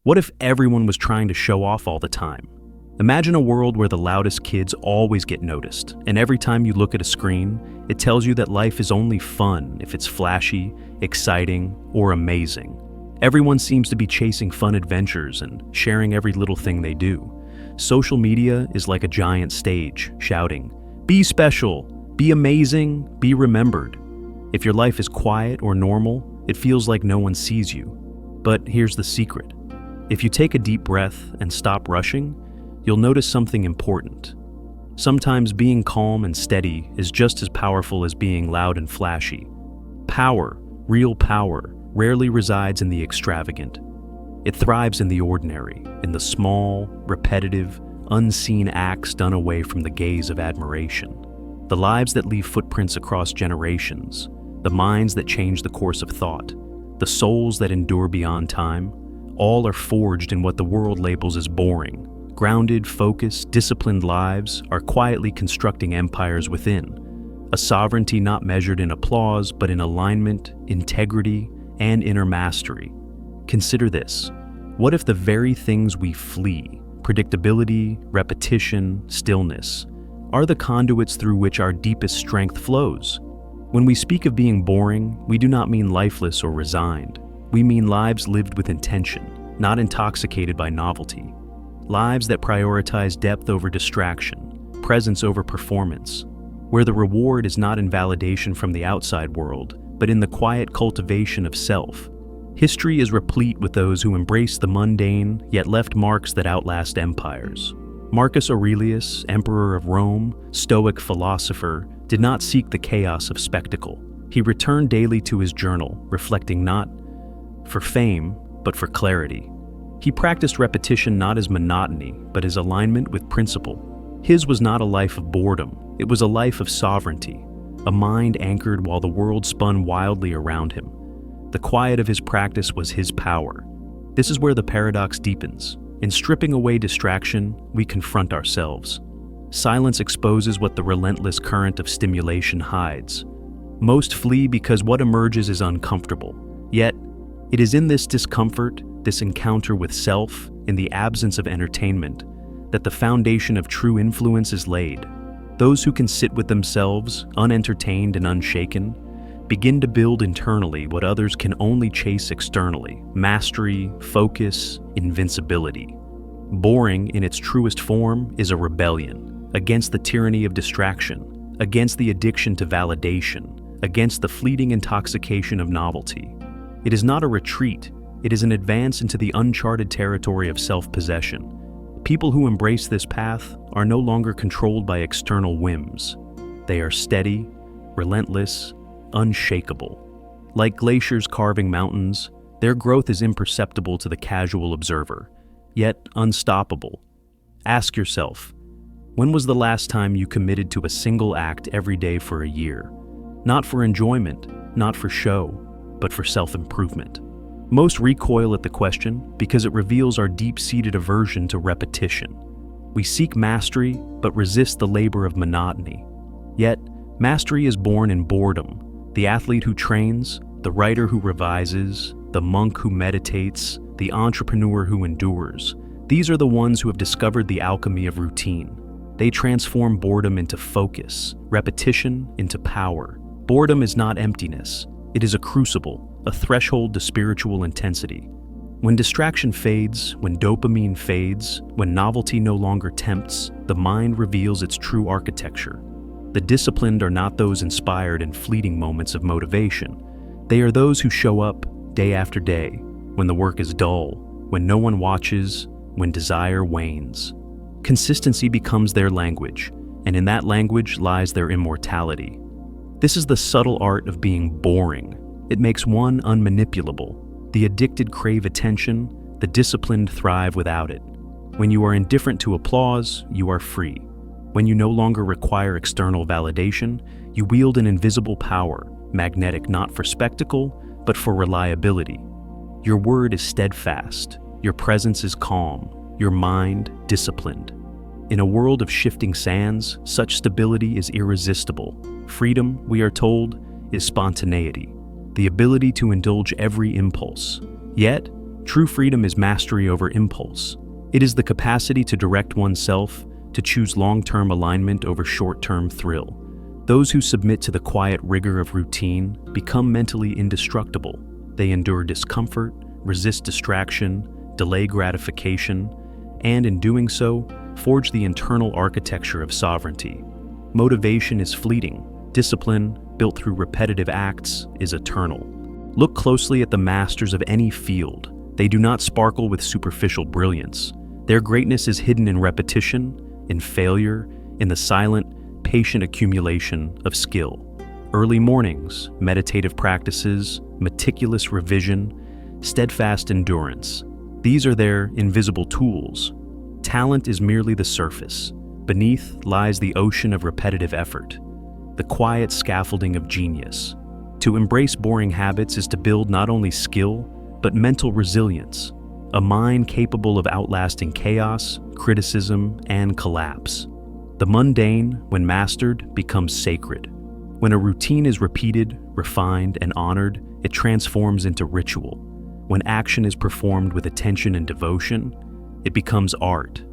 What if everyone was trying to show off all the time? Imagine a world where the loudest kids always get noticed, and every time you look at a screen, it tells you that life is only fun if it's flashy, exciting, or amazing. Everyone seems to be chasing fun adventures and sharing every little thing they do. Social media is like a giant stage, shouting, "Be special, be amazing, be remembered." If your life is quiet or normal, it feels like no one sees you. But here's the secret. If you take a deep breath and stop rushing, you'll notice something important. Sometimes being calm and steady is just as powerful as being loud and flashy. Power, real power, rarely resides in the extravagant. It thrives in the ordinary, in the small, repetitive, unseen acts done away from the gaze of admiration. The lives that leave footprints across generations, the minds that change the course of thought, the souls that endure beyond time, all are forged in what the world labels as boring. Grounded, focused, disciplined lives are quietly constructing empires within. A sovereignty not measured in applause, but in alignment, integrity, and inner mastery. Consider this. What if the very things we flee, predictability, repetition, stillness, are the conduits through which our deepest strength flows? When we speak of being boring, we do not mean lifeless or resigned. We mean lives lived with intention, not intoxicated by novelty. Lives that prioritize depth over distraction, presence over performance, where the reward is not in validation from the outside world, but in the quiet cultivation of self. History is replete with those who embraced the mundane, yet left marks that outlast empires. Marcus Aurelius, emperor of Rome, Stoic philosopher, did not seek the chaos of spectacle. He returned daily to his journal, reflecting not for fame, but for clarity. He practiced repetition not as monotony, but as alignment with principle. His was not a life of boredom, it was a life of sovereignty, a mind anchored while the world spun wildly around him. The quiet of his practice was his power. This is where the paradox deepens. In stripping away distraction, we confront ourselves. Silence exposes what the relentless current of stimulation hides. Most flee because what emerges is uncomfortable. Yet, it is in this discomfort, this encounter with self, in the absence of entertainment, that the foundation of true influence is laid. Those who can sit with themselves, unentertained and unshaken, begin to build internally what others can only chase externally: mastery, focus, invincibility. Boring, in its truest form, is a rebellion against the tyranny of distraction, against the addiction to validation, against the fleeting intoxication of novelty. It is not a retreat, it is an advance into the uncharted territory of self-possession. People who embrace this path are no longer controlled by external whims. They are steady, relentless, unshakable. Like glaciers carving mountains, their growth is imperceptible to the casual observer, yet unstoppable. Ask yourself, when was the last time you committed to a single act every day for a year? Not for enjoyment, not for show, but for self-improvement. Most recoil at the question because it reveals our deep-seated aversion to repetition. We seek mastery, but resist the labor of monotony. Yet, mastery is born in boredom. The athlete who trains, the writer who revises, the monk who meditates, the entrepreneur who endures. These are the ones who have discovered the alchemy of routine. They transform boredom into focus, repetition into power. Boredom is not emptiness. It is a crucible, a threshold to spiritual intensity. When distraction fades, when dopamine fades, when novelty no longer tempts, the mind reveals its true architecture. The disciplined are not those inspired in fleeting moments of motivation. They are those who show up day after day, when the work is dull, when no one watches, when desire wanes. Consistency becomes their language, and in that language lies their immortality. This is the subtle art of being boring. It makes one unmanipulable. The addicted crave attention, the disciplined thrive without it. When you are indifferent to applause, you are free. When you no longer require external validation, you wield an invisible power, magnetic not for spectacle, but for reliability. Your word is steadfast, your presence is calm, your mind disciplined. In a world of shifting sands, such stability is irresistible. Freedom, we are told, is spontaneity, the ability to indulge every impulse. Yet, True freedom is mastery over impulse. It is the capacity to direct oneself, to choose long-term alignment over short-term thrill. Those who submit to the quiet rigor of routine become mentally indestructible. They endure discomfort, resist distraction, delay gratification, and in doing so, forge the internal architecture of sovereignty. Motivation is fleeting. Discipline, built through repetitive acts, is eternal. Look closely at the masters of any field. They do not sparkle with superficial brilliance. Their greatness is hidden in repetition, in failure, in the silent, patient accumulation of skill. Early mornings, meditative practices, meticulous revision, steadfast endurance. These are their invisible tools. Talent is merely the surface. Beneath lies the ocean of repetitive effort, the quiet scaffolding of genius. To embrace boring habits is to build not only skill, but mental resilience, a mind capable of outlasting chaos, criticism, and collapse. The mundane, when mastered, becomes sacred. When a routine is repeated, refined, and honored, it transforms into ritual. When action is performed with attention and devotion, it becomes art.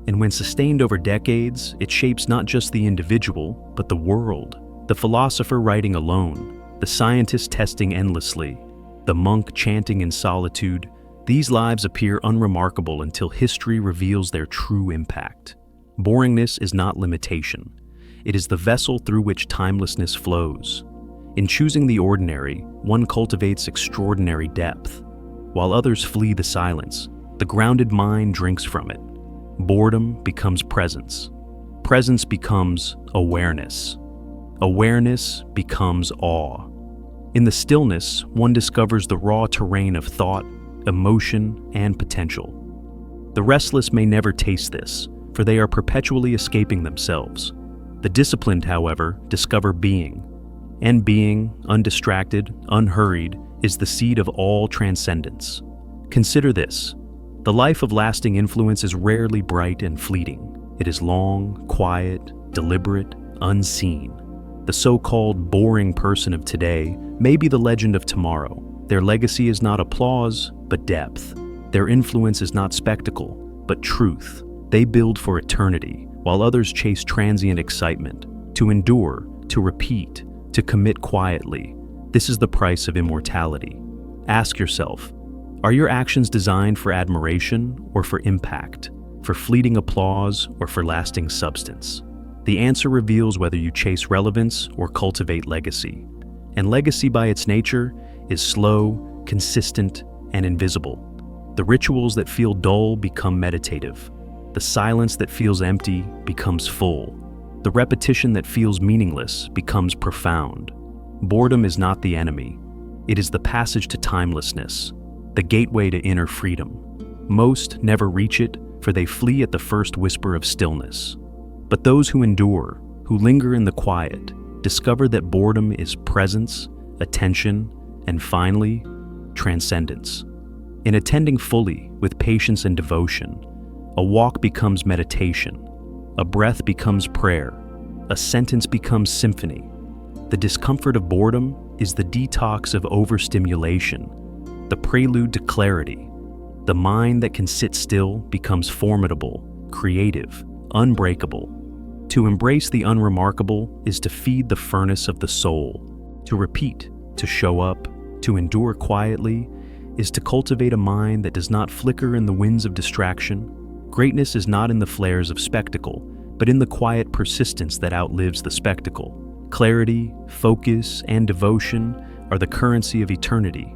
And when sustained over decades, it shapes not just the individual, but the world. The philosopher writing alone, the scientist testing endlessly, the monk chanting in solitude, these lives appear unremarkable until history reveals their true impact. Boringness is not limitation. It is the vessel through which timelessness flows. In choosing the ordinary, one cultivates extraordinary depth. While others flee the silence, the grounded mind drinks from it. Boredom becomes presence. Presence becomes awareness. Awareness becomes awe. In the stillness, one discovers the raw terrain of thought, emotion, and potential. The restless may never taste this, for they are perpetually escaping themselves. The disciplined, however, discover being. And being, undistracted, unhurried, is the seed of all transcendence. Consider this. The life of lasting influence is rarely bright and fleeting. It is long, quiet, deliberate, unseen. The so-called boring person of today may be the legend of tomorrow. Their legacy is not applause, but depth. Their influence is not spectacle, but truth. They build for eternity, while others chase transient excitement. To endure, to repeat, to commit quietly. This is the price of immortality. Ask yourself, are your actions designed for admiration or for impact, for fleeting applause or for lasting substance? The answer reveals whether you chase relevance or cultivate legacy. And legacy by its nature is slow, consistent, and invisible. The rituals that feel dull become meditative. The silence that feels empty becomes full. The repetition that feels meaningless becomes profound. Boredom is not the enemy. It is the passage to timelessness, the gateway to inner freedom. Most never reach it, for they flee at the first whisper of stillness. But those who endure, who linger in the quiet, discover that boredom is presence, attention, and finally, transcendence. In attending fully, with patience and devotion, a walk becomes meditation, a breath becomes prayer, a sentence becomes symphony. The discomfort of boredom is the detox of overstimulation, the prelude to clarity. The mind that can sit still becomes formidable, creative, unbreakable. To embrace the unremarkable is to feed the furnace of the soul. To repeat, to show up, to endure quietly, is to cultivate a mind that does not flicker in the winds of distraction. Greatness is not in the flares of spectacle, but in the quiet persistence that outlives the spectacle. Clarity, focus, and devotion are the currency of eternity.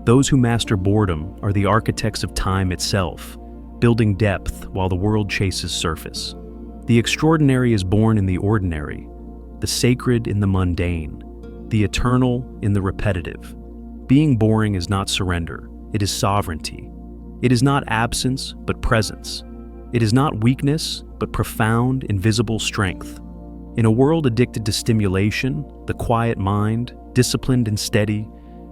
Those who master boredom are the architects of time itself, building depth while the world chases surface. The extraordinary is born in the ordinary, the sacred in the mundane, the eternal in the repetitive. Being boring is not surrender, it is sovereignty. It is not absence, but presence. It is not weakness, but profound, invisible strength. In a world addicted to stimulation, the quiet mind, disciplined and steady,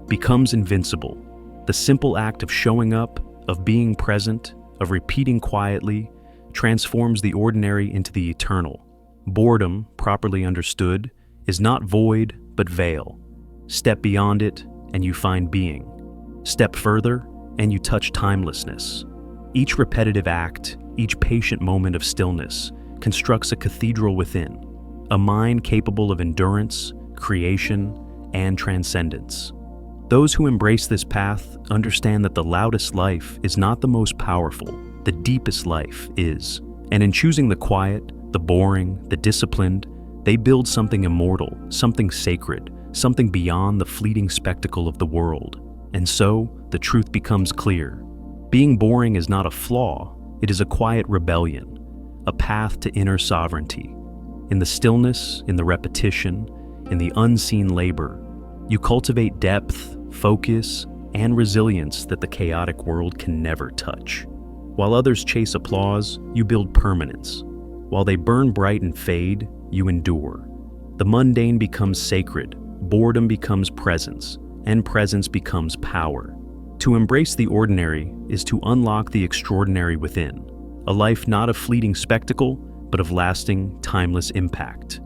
becomes invincible. The simple act of showing up, of being present, of repeating quietly, transforms the ordinary into the eternal. Boredom, properly understood, is not void, but veil. Step beyond it, and you find being. Step further, and you touch timelessness. Each repetitive act, each patient moment of stillness, constructs a cathedral within, a mind capable of endurance, creation, and transcendence. Those who embrace this path understand that the loudest life is not the most powerful, the deepest life is. And in choosing the quiet, the boring, the disciplined, they build something immortal, something sacred, something beyond the fleeting spectacle of the world. And so, the truth becomes clear. Being boring is not a flaw, it is a quiet rebellion, a path to inner sovereignty. In the stillness, in the repetition, in the unseen labor, you cultivate depth, focus, and resilience that the chaotic world can never touch. While others chase applause, you build permanence. While they burn bright and fade, you endure. The mundane becomes sacred, boredom becomes presence, and presence becomes power. To embrace the ordinary is to unlock the extraordinary within, a life not of fleeting spectacle, but of lasting, timeless impact.